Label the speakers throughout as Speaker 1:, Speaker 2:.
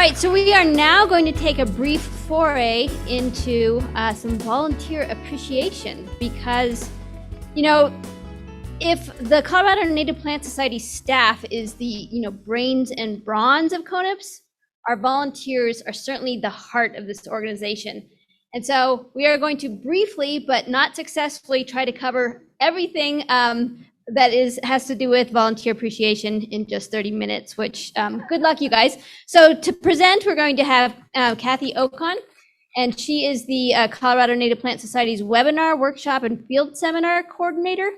Speaker 1: right, so we are now going to take a brief foray into some volunteer appreciation because, you know, if the Colorado Native Plant Society staff is the, brains and bronze of CoNPS, our volunteers are certainly the heart of this organization. And so we are going to briefly, but not successfully, try to cover everything that has to do with volunteer appreciation in just 30 minutes, which good luck, you guys. So to present, we're going to have Kathy Okon, and she is the Colorado Native Plant Society's webinar, workshop, and field seminar coordinator.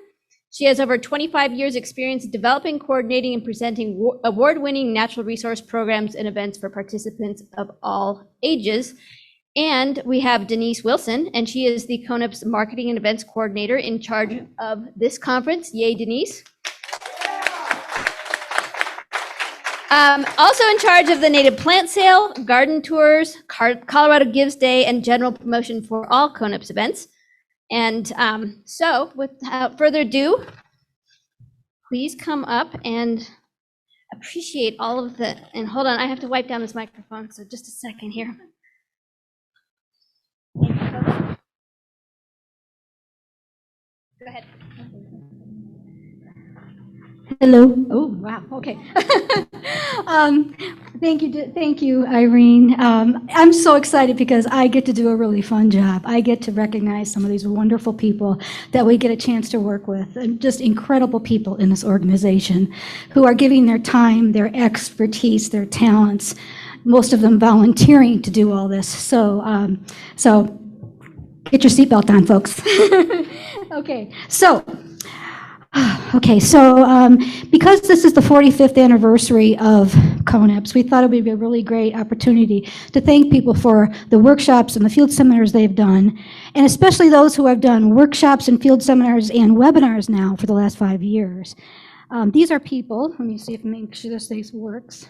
Speaker 1: She has over 25 years experience developing, coordinating, and presenting award-winning natural resource programs and events for participants of all ages. And we have Denise Wilson, and she is the CoNPS Marketing and Events Coordinator in charge of this conference. Yay, Denise. Also in charge of the Native Plant Sale, garden tours, Colorado Gives Day, and general promotion for all CoNPS events. And so without further ado, please come up and appreciate all of the, and hold on, I have to wipe down this microphone, so just a second here. Go ahead.
Speaker 2: Hello. Oh, wow. Okay. Thank you, Irene. I'm so excited because I get to do a really fun job. I get to recognize some of these wonderful people that we get a chance to work with, and just incredible people in this organization who are giving their time, their expertise, their talents, most of them volunteering to do all this. So get your seatbelt on, folks. Okay, so because this is the 45th anniversary of CoNPS, we thought it would be a really great opportunity to thank people for the workshops and the field seminars they've done, and especially those who have done workshops and field seminars and webinars now for the last 5 years. These are people, let me see if I make sure this thing works.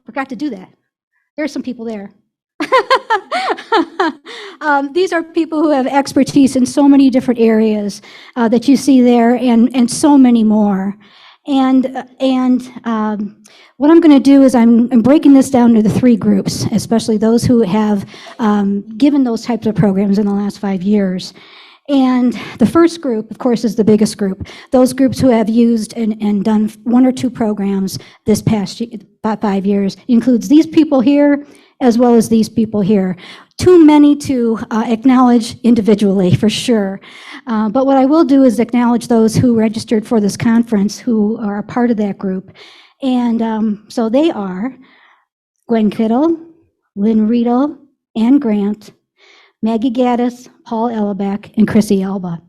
Speaker 2: Forgot to do that. There's some people there. These are people who have expertise in so many different areas that you see there, and so many more. And what I'm going to do is I'm breaking this down into 3 groups, especially those who have given those types of programs in the last 5 years. And the first group, of course, is the biggest group. Those groups who have used and done 1 or 2 programs this past 5 years includes these people here, as well as these people here. Too many to acknowledge individually, for sure. But what I will do is acknowledge those who registered for this conference who are a part of that group. And so they are Gwen Kittle, Lynn Riedel, Ann Grant, Maggie Gaddis, Paul Ellebeck, and Chrissy Alba.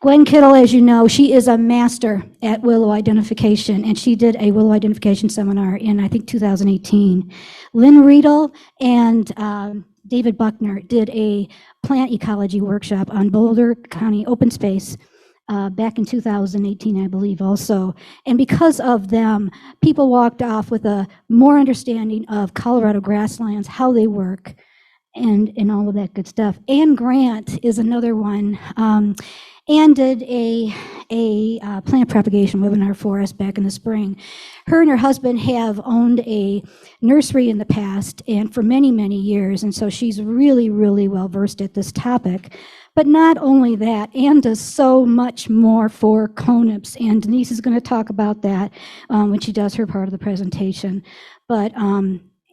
Speaker 2: Gwen Kittle, as you know, she is a master at willow identification, and she did a willow identification seminar in, I think, 2018. Lynn Riedel and David Buckner did a plant ecology workshop on Boulder County open space back in 2018, I believe, also. And because of them, people walked off with a more understanding of Colorado grasslands, how they work, and all of that good stuff. Ann Grant is another one. Ann did a plant propagation webinar for us back in the spring. Her and her husband have owned a nursery in the past and for many, many years, and so she's really, really well versed at this topic. But not only that, Ann does so much more for CoNPS, and Denise is going to talk about that when she does her part of the presentation. But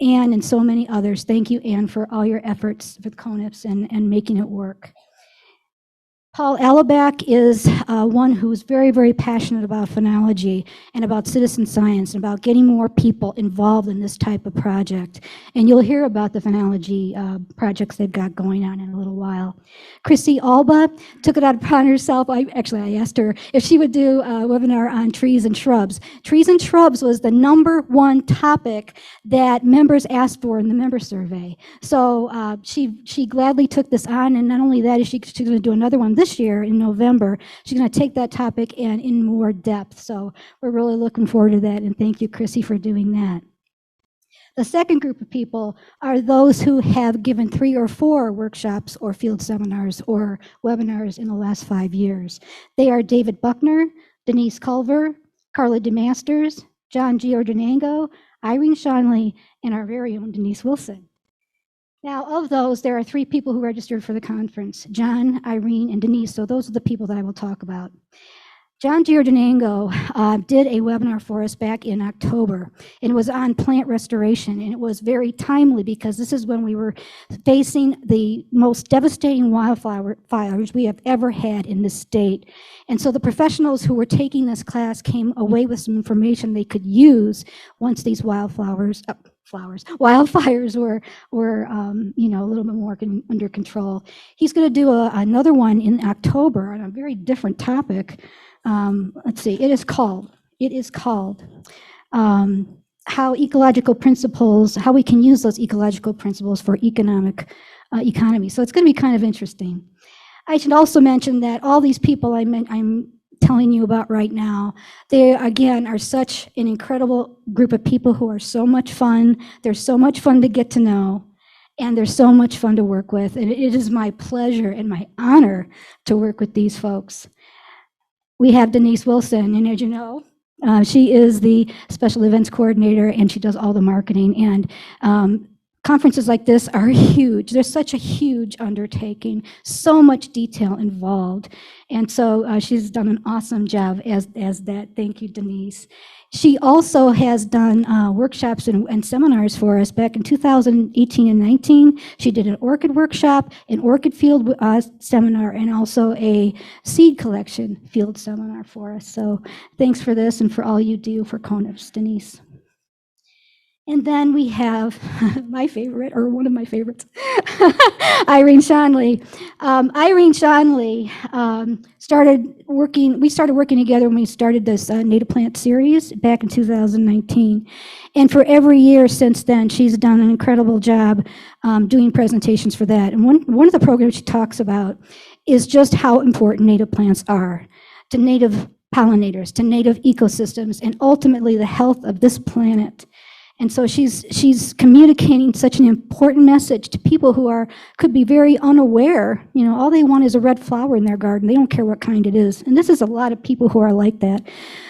Speaker 2: Ann and so many others, thank you, Ann, for all your efforts with CoNPS and making it work. Paul Ellebeck is one who's very, very passionate about phenology and about citizen science and about getting more people involved in this type of project. And you'll hear about the phenology projects they've got going on in a little while. Chrissy Alba took it out upon herself. I asked her if she would do a webinar on trees and shrubs. Trees and shrubs was the #1 topic that members asked for in the member survey. So she gladly took this on, and not only that, she's going to do another one this year in November. She's going to take that topic and in more depth. So we're really looking forward to that, and thank you, Chrissy, for doing that. The second group of people are those who have given 3 or 4 workshops or field seminars or webinars in the last 5 years. They are David Buckner, Denise Culver, Carla DeMasters, John Giordinango, Irene Shanley, and our very own Denise Wilson. Now, of those, there are 3 people who registered for the conference, John, Irene, and Denise. So those are the people that I will talk about. John Giordinango did a webinar for us back in October, and it was on plant restoration, and it was very timely because this is when we were facing the most devastating wildfires we have ever had in this state. And so the professionals who were taking this class came away with some information they could use once these wildfires were a little bit more under control. He's going to do another one in October on a very different topic. Let's see, it is called how ecological principles, how we can use those ecological principles for economy. So it's going to be kind of interesting. I should also mention that all these people I'm telling you about right now, they again are such an incredible group of people who are so much fun. They're so much fun to get to know, and they're so much fun to work with. And it is my pleasure and my honor to work with these folks. We have Denise Wilson, and as you know, she is the special events coordinator, and she does all the marketing. And conferences like this are huge. They're such a huge undertaking, so much detail involved. And so she's done an awesome job as that. Thank you, Denise. She also has done workshops and seminars for us back in 2018 and 19. She did an orchid workshop, an orchid field seminar, and also a seed collection field seminar for us. So thanks for this and for all you do for CoNPS, Denise. And then we have my favorite, or one of my favorites, Irene Shanley. Irene Shanley we started working together when we started this native plant series back in 2019. And for every year since then, she's done an incredible job doing presentations for that. And one of the programs she talks about is just how important native plants are to native pollinators, to native ecosystems, and ultimately the health of this planet. And so she's communicating such an important message to people who could be very unaware. All they want is a red flower in their garden. They don't care what kind it is. And this is a lot of people who are like that.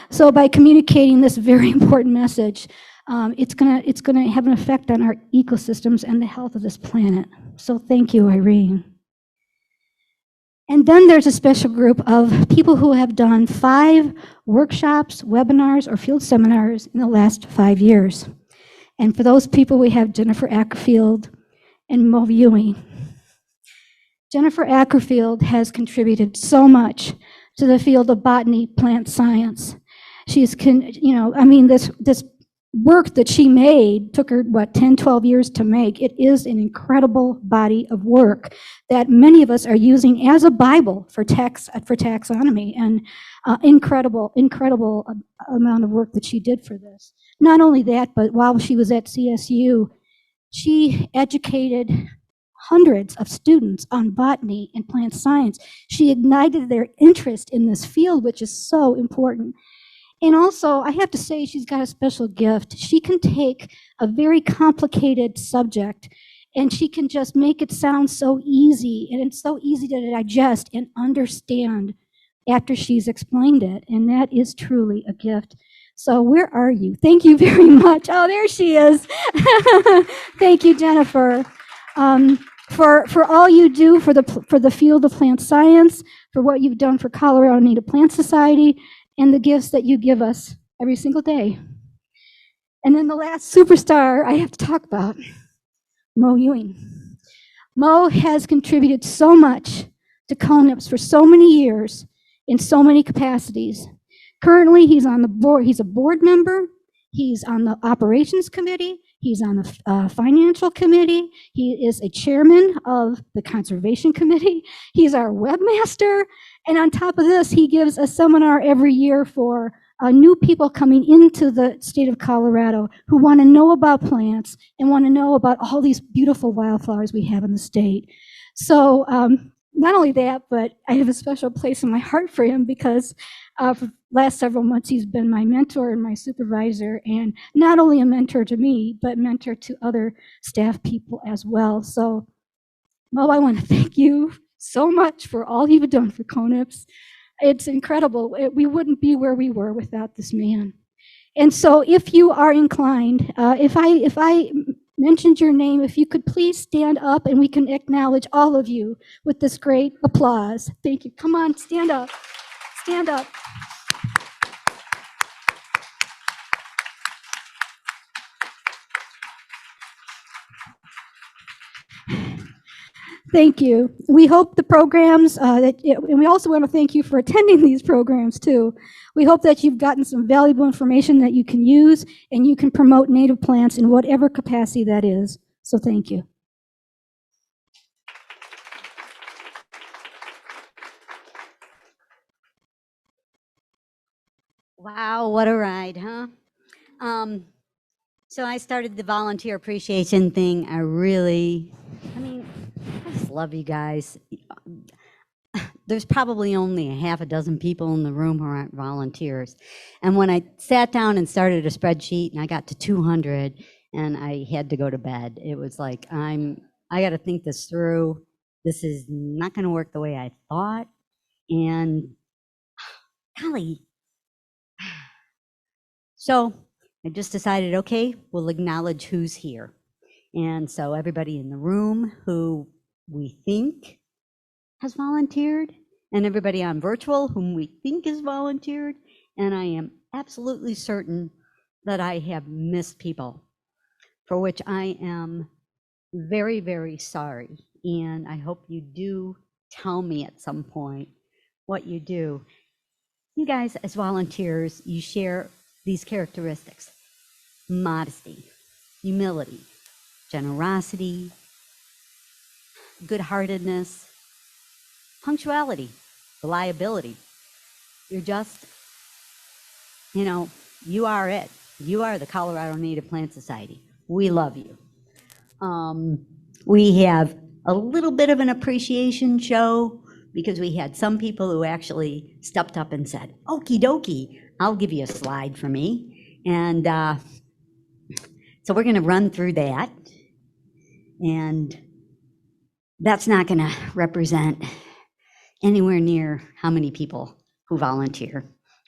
Speaker 2: So by communicating this very important message, it's gonna have an effect on our ecosystems and the health of this planet. So thank you, Irene. And then there's a special group of people who have done 5 workshops, webinars, or field seminars in the last 5 years. And for those people, we have Jennifer Ackerfield and Mo Ewing. Jennifer Ackerfield has contributed so much to the field of botany, plant science. She's, this work that she made took her, 10, 12 years to make. It is an incredible body of work that many of us are using as a Bible for taxonomy, and incredible amount of work that she did for this. Not only that, but while she was at CSU, she educated hundreds of students on botany and plant science. She ignited their interest in this field, which is so important. And also, I have to say, she's got a special gift. She can take a very complicated subject and she can just make it sound so easy, and it's so easy to digest and understand after she's explained it. And that is truly a gift. So where are you? Thank you very much. Oh, there she is. Thank you, Jennifer, for all you do for the field of plant science, for what you've done for Colorado Native Plant Society, and the gifts that you give us every single day. And then the last superstar I have to talk about, Mo Ewing. Mo has contributed so much to CoNPS for so many years in so many capacities. Currently, he's on the board. He's a board member. He's on the operations committee. He's on the financial committee. He is a chairman of the conservation committee. He's our webmaster. And on top of this, he gives a seminar every year for new people coming into the state of Colorado who want to know about plants and want to know about all these beautiful wildflowers we have in the state. So not only that, but I have a special place in my heart for him because for the last several months, he's been my mentor and my supervisor, and not only a mentor to me, but mentor to other staff people as well. So, Mo, I want to thank you so much for all you've done for CoNPS. It's incredible. We wouldn't be where we were without this man. And so if you are inclined, if I mentioned your name, if you could please stand up and we can acknowledge all of you with this great applause. Thank you. Come on, stand up. Stand up. Thank you. We hope the programs, and we also want to thank you for attending these programs too. We hope that you've gotten some valuable information that you can use and you can promote native plants in whatever capacity that is. So thank you.
Speaker 3: Wow, what a ride, huh? So I started the volunteer appreciation thing. I just love you guys. There's probably only a half a dozen people in the room who aren't volunteers. And when I sat down and started a spreadsheet and I got to 200 and I had to go to bed, it was like, I got to think this through. This is not going to work the way I thought. And golly. So I just decided, okay, we'll acknowledge who's here. And so everybody in the room who we think has volunteered, and everybody on virtual whom we think has volunteered, and I am absolutely certain that I have missed people, for which I am very, very sorry. And I hope you do tell me at some point what you do. You guys, as volunteers, you share these characteristics: modesty, humility, generosity, good-heartedness, punctuality, reliability. You're just, you are it. You are the Colorado Native Plant Society. We love you. We have a little bit of an appreciation show because we had some people who actually stepped up and said, okie dokie, I'll give you a slide for me. And so we're going to run through that. And that's not going to represent anywhere near how many people who volunteer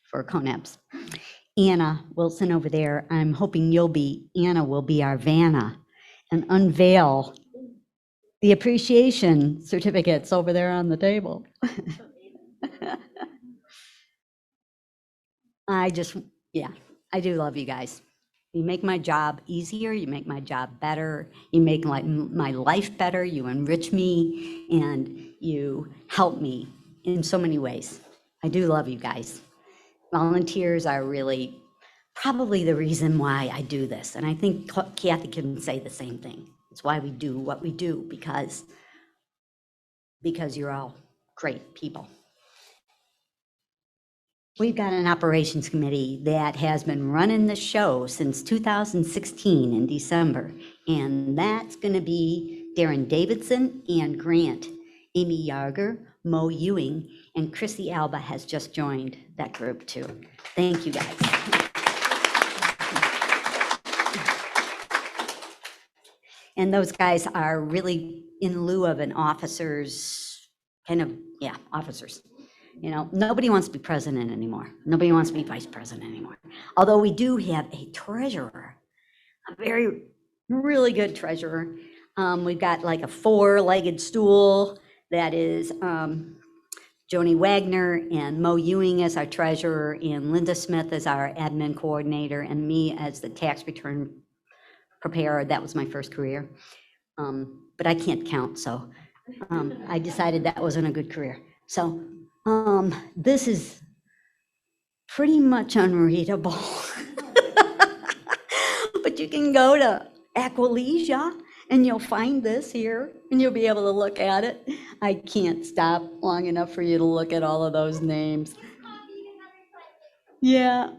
Speaker 3: for CoNPS. Anna Wilson over there, I'm hoping Anna will be our Vanna and unveil the appreciation certificates over there on the table. I do love you guys. You make my job easier, you make my job better, you make my life better, you enrich me, and you help me in so many ways. I do love you guys. Volunteers are really probably the reason why I do this, and I think Kathy can say the same thing. It's why we do what we do, because you're all great people. We've got an operations committee that has been running the show since 2016 in December, and that's going to be Darren Davidson and Grant, Amy Yarger, Mo Ewing, and Chrissy Alba has just joined that group too. Thank you guys. And those guys are really in lieu of an officer's officers. Nobody wants to be president anymore. Nobody wants to be vice president anymore. Although we do have a treasurer, a really good treasurer. We've got like a 4-legged stool that is Joni Wagner and Mo Ewing as our treasurer, and Linda Smith as our admin coordinator, and me as the tax return preparer. That was my first career. But I can't count, so I decided that wasn't a good career. So this is pretty much unreadable. But you can go to Aqualesia and you'll find this here and you'll be able to look at it. I can't stop long enough for you to look at all of those names. Yeah.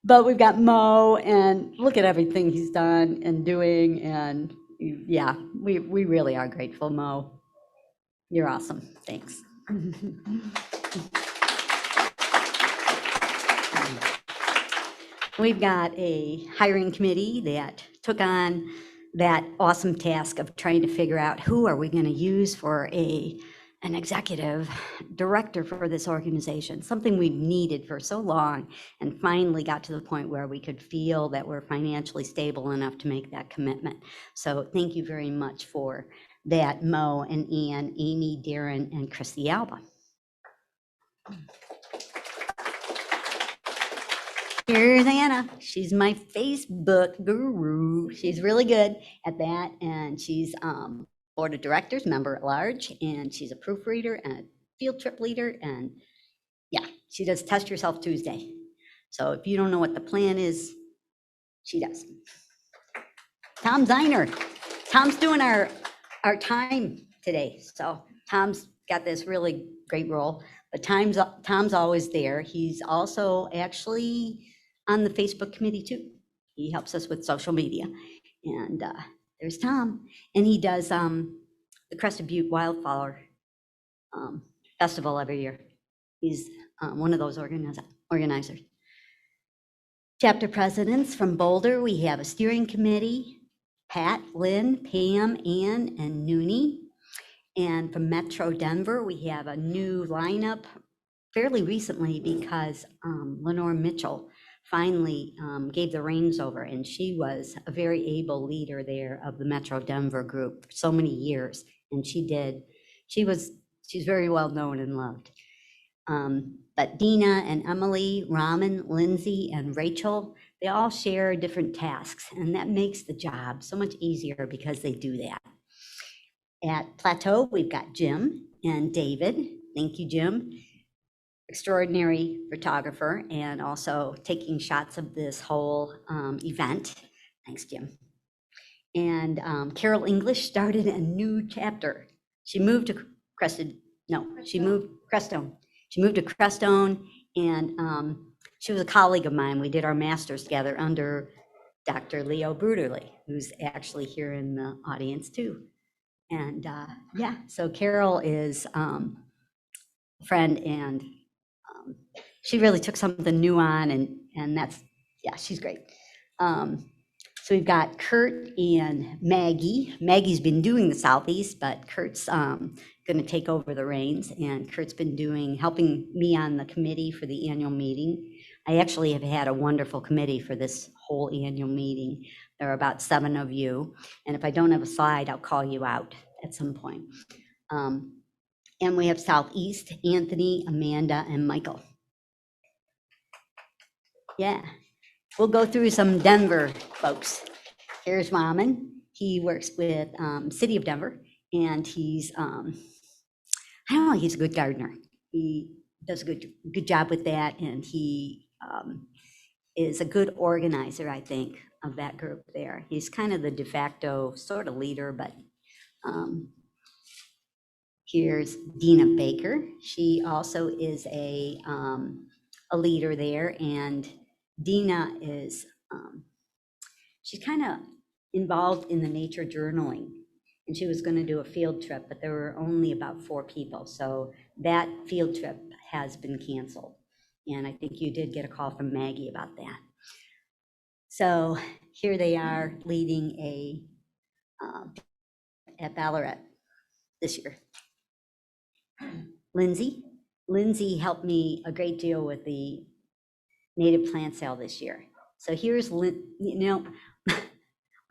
Speaker 3: But we've got Mo, and look at everything he's done and doing, and yeah, we really are grateful, Mo. You're awesome. Thanks. We've got a hiring committee that took on that awesome task of trying to figure out who are we going to use for a an executive director for this organization, something we've needed for so long, and finally got to the point where we could feel that we're financially stable enough to make that commitment. So thank you very much for that, Mo and Ian, Amy, Darren, and Christy Alba. Here's Anna. She's my Facebook guru. She's really good at that, and she's board of directors, member at large, and she's a proofreader and a field trip leader, and yeah, she does Test Yourself Tuesday. So if you don't know what the plan is, she does. Tom Zeiner. Tom's doing our time today, so Tom's got this really great role, but Tom's always there. He's also actually on the Facebook committee too. He helps us with social media. And there's Tom. And he does the Crested Butte Wildflower Festival every year. He's one of those organizers. Chapter presidents from Boulder, we have a steering committee, Pat, Lynn, Pam, Ann, and Noonie. And from Metro Denver, we have a new lineup fairly recently because Lenore Mitchell finally gave the reins over, and she was a very able leader there of the Metro Denver group for so many years, and she's very well known and loved. But Dina and Emily, Raman, Lindsay, and Rachel, they all share different tasks, and that makes the job so much easier because they do that. At Plateau, we've got Jim and David. Thank you, Jim. Extraordinary photographer and also taking shots of this whole event. Thanks, Jim. And Carol English started a new chapter. She moved to Crestone. She moved to Crestone, and she was a colleague of mine. We did our master's together under Dr. Leo Bruderly, who's actually here in the audience too. And yeah, so Carol is a friend, and she really took something new on, and that's, yeah, she's great. So we've got Kurt and Maggie. Maggie's been doing the Southeast, but Kurt's going to take over the reins, and Kurt's been helping me on the committee for the annual meeting. I actually have had a wonderful committee for this whole annual meeting. There are about 7 of you, and if I don't have a slide, I'll call you out at some point. And we have Southeast, Anthony, Amanda, and Michael. Yeah, we'll go through some Denver folks. Here's Raman. He works with City of Denver, and he's, I don't know, he's a good gardener. He does a good job with that, and he is a good organizer, I think, of that group there. He's kind of the de facto sort of leader, but here's Dina Baker. She also is a leader there, and Dina is, she's kind of involved in the nature journaling, and she was going to do a field trip, but there were only about 4 people, so that field trip has been canceled. And I think you did get a call from Maggie about that. So here they are leading at Ballarat this year. Lindsay helped me a great deal with the native plant sale this year. So here's, we're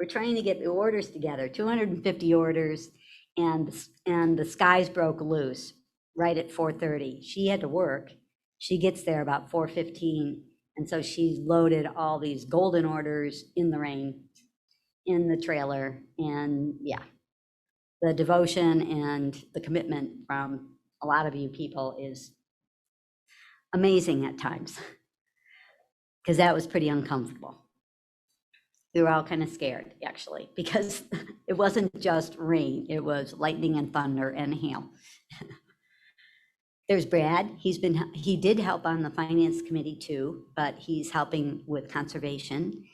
Speaker 3: trying to get the orders together, 250 orders, and the skies broke loose right at 4:30. She had to work. She gets there about 4:15, and so she loaded all these golden orders in the rain, in the trailer, and yeah, the devotion and the commitment from a lot of you people is amazing at times, because that was pretty uncomfortable. We were all kind of scared, actually, because it wasn't just rain, it was lightning and thunder and hail. There's Brad. He did help on the finance committee too, but he's helping with conservation.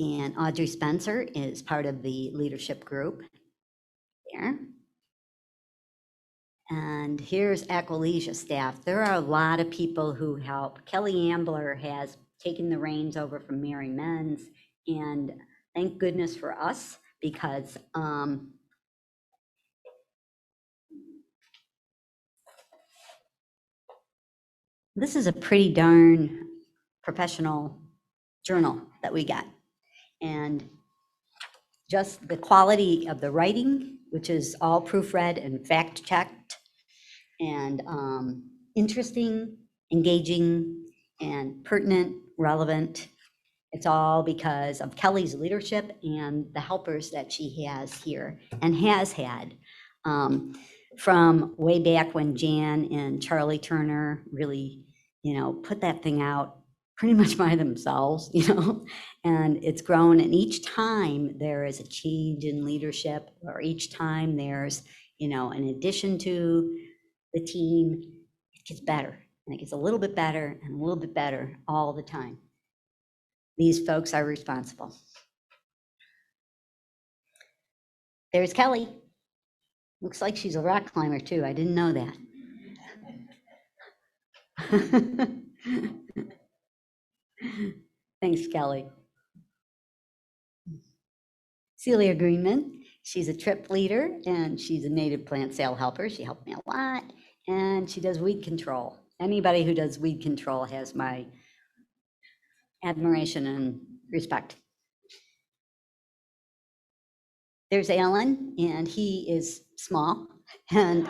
Speaker 3: And Audrey Spencer is part of the leadership group there. And here's Aqualesia staff. There are a lot of people who help. Kelly Ambler has taken the reins over from Mary Menz, and thank goodness for us, because This is a pretty darn professional journal that we got. And just the quality of the writing, which is all proofread and fact-checked, and interesting, engaging, and pertinent, relevant. It's all because of Kelly's leadership and the helpers that she has here and has had. From way back when Jan and Charlie Turner really, put that thing out pretty much by themselves, and it's grown. And each time there is a change in leadership, or each time there's, an addition to the team, it gets better. And it gets a little bit better and a little bit better all the time. These folks are responsible. There's Kelly. Looks like she's a rock climber too. I didn't know that. Thanks, Kelly. Celia Greenman, she's a trip leader and she's a native plant sale helper. She helped me a lot, and she does weed control. Anybody who does weed control has my admiration and respect. There's Alan, and he is small, and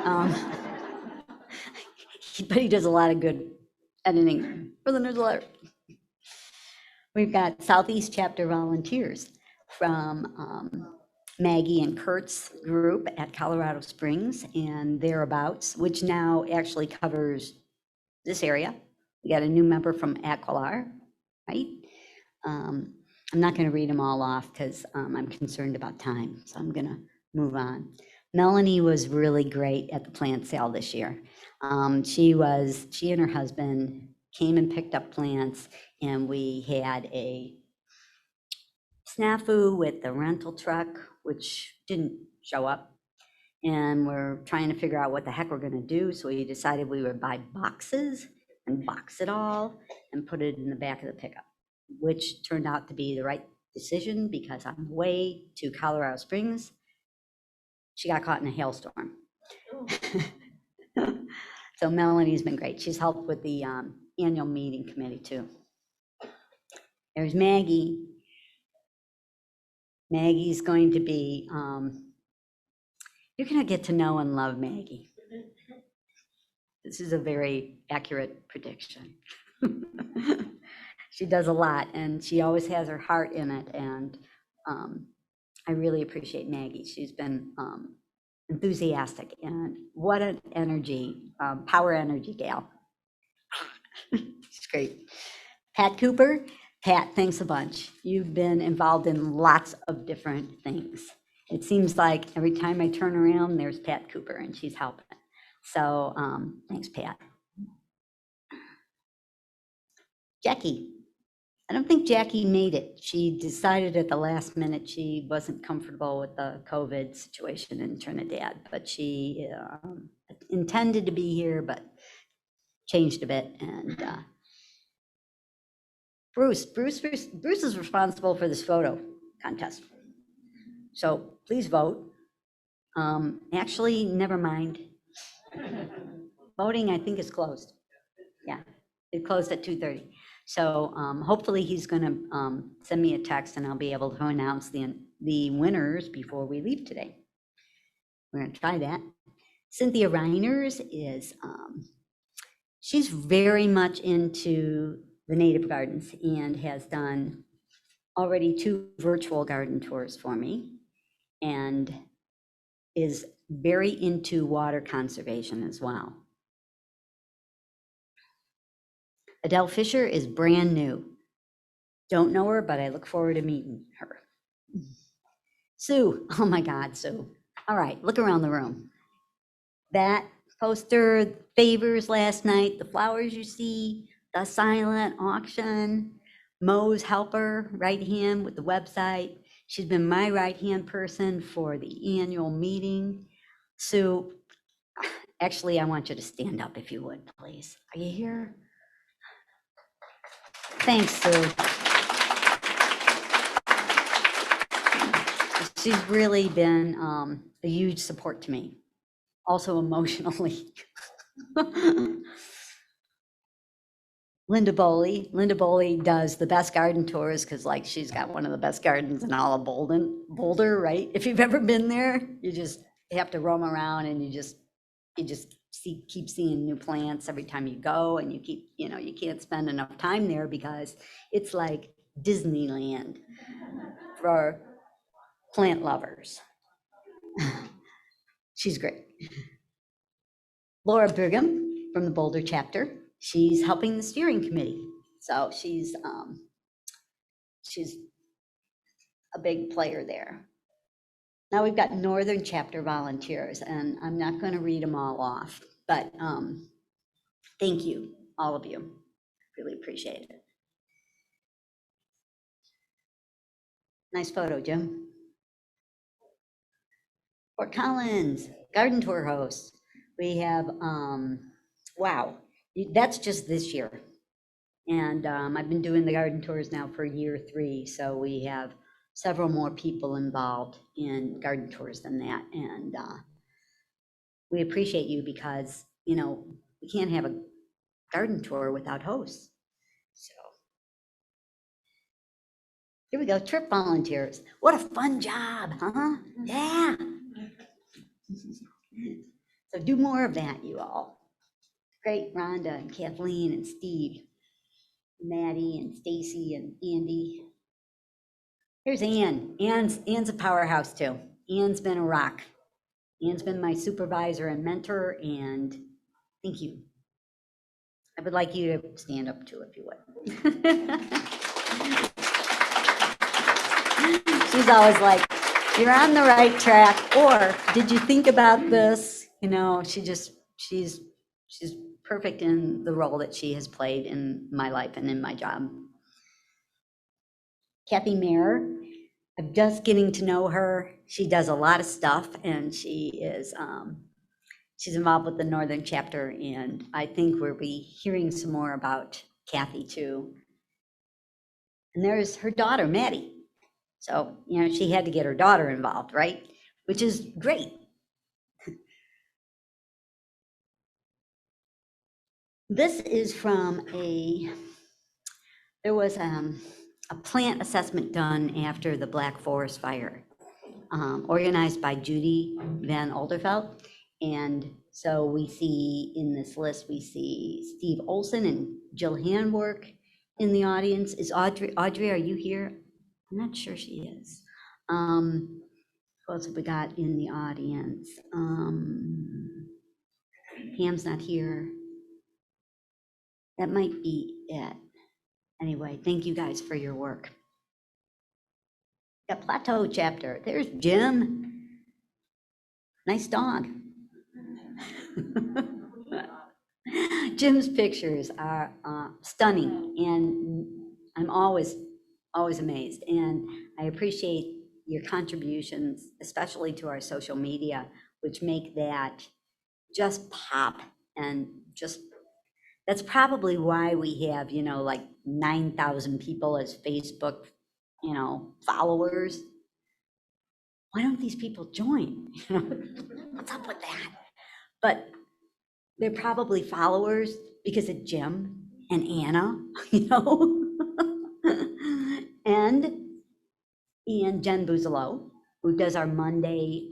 Speaker 3: but he does a lot of good editing for the newsletter. We've got Southeast Chapter volunteers from Maggie and Kurt's group at Colorado Springs and thereabouts, which now actually covers this area. We got a new member from Aquilar, right? I'm not going to read them all off because I'm concerned about time, so I'm going to move on. Melanie was really great at the plant sale this year. She and her husband came and picked up plants, and we had a snafu with the rental truck, which didn't show up. And we're trying to figure out what the heck we're going to do. So we decided we would buy boxes and box it all and put it in the back of the pickup, which turned out to be the right decision because on the way to Colorado Springs, she got caught in a hailstorm. So Melanie's been great. She's helped with the annual meeting committee too. There's Maggie. Maggie's going to be, you're going to get to know and love Maggie. This is a very accurate prediction. She does a lot, and she always has her heart in it, and I really appreciate Maggie. She's been enthusiastic, and what an energy, power energy gal. She's great. Pat Cooper. Pat, thanks a bunch. You've been involved in lots of different things. It seems like every time I turn around, there's Pat Cooper, and she's helping. So thanks, Pat. Jackie. I don't think Jackie made it. She decided at the last minute she wasn't comfortable with the COVID situation in Trinidad, but she intended to be here, but changed a bit. And Bruce is responsible for this photo contest. So please vote. Actually, never mind. Voting, I think, is closed. Yeah, it closed at 2:30. So hopefully he's going to send me a text and I'll be able to announce the winners before we leave today. We're going to try that. Cynthia Reiners is, she's very much into the native gardens and has done already 2 virtual garden tours for me and is very into water conservation as well. Adele Fisher is brand new. Don't know her, but I look forward to meeting her. Sue, oh my God, Sue. All right, look around the room. That poster, favors last night, the flowers you see, the silent auction, Mo's helper, right hand with the website. She's been my right-hand person for the annual meeting. Sue, actually, I want you to stand up if you would, please. Are you here? Thanks, Sue. She's really been a huge support to me, also emotionally. Linda Boley. Linda Boley does the best garden tours because like she's got one of the best gardens in all of Boulder, right? If you've ever been there, you just have to roam around and you just keep seeing new plants every time you go, and you can't spend enough time there because it's like Disneyland for plant lovers. She's great. Laura Brigham from the Boulder chapter. She's helping the steering committee. So she's a big player there. Now we've got Northern chapter volunteers, and I'm not going to read them all off, but thank you, all of you. Really appreciate it. Nice photo, Jim. Fort Collins, garden tour host. We have, wow, that's just this year. And I've been doing the garden tours now for year 3, so we have several more people involved in garden tours than that. And we appreciate you because, we can't have a garden tour without hosts. So here we go, trip volunteers. What a fun job, huh? Yeah. So do more of that, you all. Great, Rhonda and Kathleen and Steve, Maddie and Stacy and Andy. Here's Ann. Ann's a powerhouse too. Ann's been a rock. Ann's been my supervisor and mentor, and thank you. I would like you to stand up too, if you would. She's always like, you're on the right track, or did you think about this? She's perfect in the role that she has played in my life and in my job. Kathy Mayer, I'm just getting to know her. She does a lot of stuff, and she's involved with the Northern chapter, and I think we'll be hearing some more about Kathy too. And there's her daughter, Maddie. So, she had to get her daughter involved, right? Which is great. This is from there was a plant assessment done after the Black Forest fire, organized by Judy Van Olderveld. And so we see in this list, we see Steve Olson and Jill Handwork in the audience. Is Audrey, are you here? I'm not sure she is. Who else have we got in the audience? Pam's not here. That might be it. Anyway, thank you guys for your work. The Plateau chapter, there's Jim. Nice dog. Jim's pictures are stunning, and I'm always amazed. And I appreciate your contributions, especially to our social media, which make that just pop. And just, that's probably why we have, like 9,000 people as Facebook, followers. Why don't these people join? What's up with that? But they're probably followers because of Jim and Anna, and Jen Buzalo, who does our Monday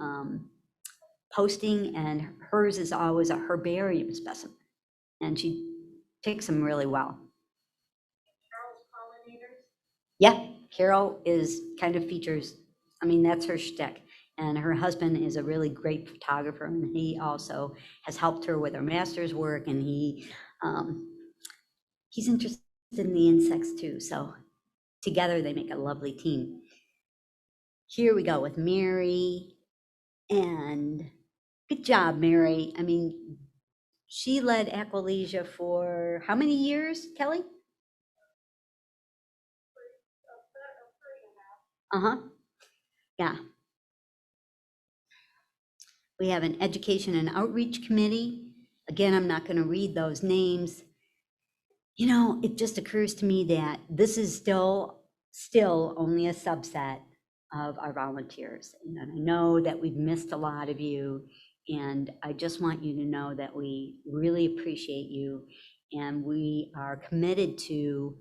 Speaker 3: posting, and hers is always a herbarium specimen, and she picks them really well. Yeah, Carol is kind of features, that's her shtick. And her husband is a really great photographer, and he also has helped her with her master's work, and he's interested in the insects too. So together they make a lovely team. Here we go with Mary, and good job, Mary. She led Aquilegia for how many years, Kelly? Yeah. We have an education and outreach committee. Again, I'm not going to read those names. It just occurs to me that this is still only a subset of our volunteers. And I know that we've missed a lot of you, and I just want you to know that we really appreciate you. And we are committed to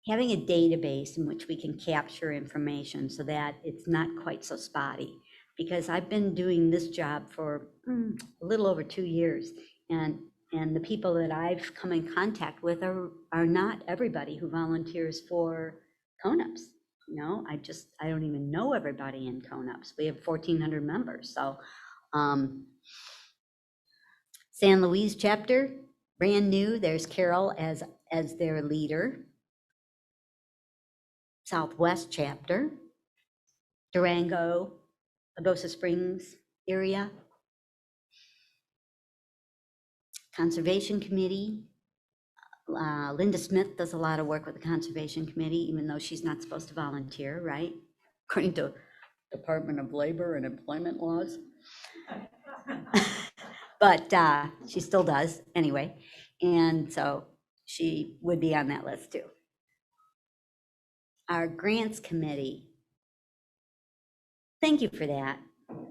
Speaker 3: having a database in which we can capture information so that it's not quite so spotty. Because I've been doing this job for a little over 2 years, and the people that I've come in contact with are not everybody who volunteers for CoNPS. You know, I don't even know everybody in CoNPS. We have 1,400 members, so San Luis chapter, brand new. There's Carol as their leader. Southwest chapter, Durango, Pagosa Springs area. Conservation Committee. Linda Smith does a lot of work with the Conservation Committee, even though she's not supposed to volunteer, right? According to Department of Labor and Employment laws. But she still does anyway. And so she would be on that list too. Our Grants Committee. Thank you for that.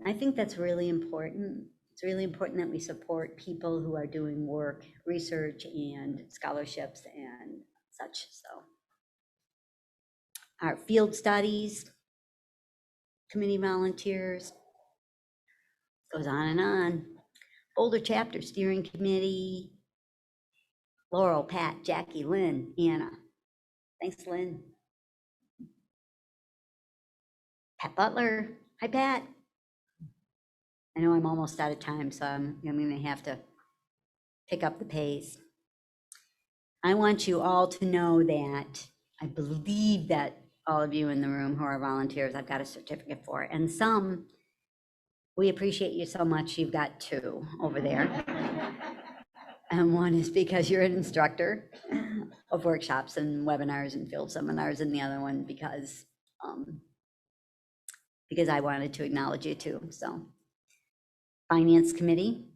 Speaker 3: I think that's really important. It's really important that we support people who are doing work, research and scholarships and such. So our Field Studies Committee volunteers, goes on and on. Boulder Chapter Steering Committee, Laurel, Pat, Jackie, Lynn, Anna. Thanks, Lynn. Pat Butler. Hi, Pat. I know I'm almost out of time, so I'm going to have to pick up the pace. I want you all to know that I believe that all of you in the room who are volunteers, I've got a certificate for, and some, we appreciate you so much, you've got 2 over there. And one is because you're an instructor of workshops and webinars and field seminars, and the other one because I wanted to acknowledge you too. So, Finance Committee,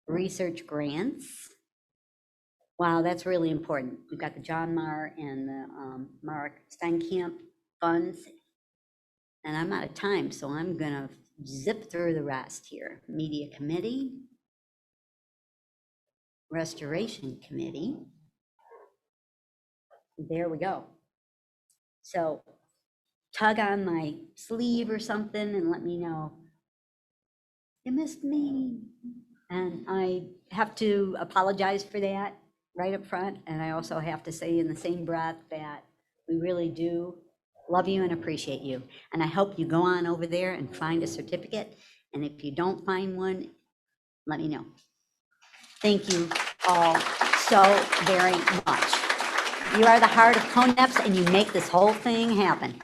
Speaker 3: research grants. Wow, that's really important. We've got the John Marr and the Mark Steinkamp funds, and I'm out of time, so I'm gonna zip through the rest here. Media Committee, Restoration Committee. There we go. So tug on my sleeve or something and let me know you missed me. And I have to apologize for that right up front. And I also have to say in the same breath that we really do love you and appreciate you. And I hope you go on over there and find a certificate. And if you don't find one, let me know. Thank you all so very much. You are the heart of CoNPS and you make this whole thing happen.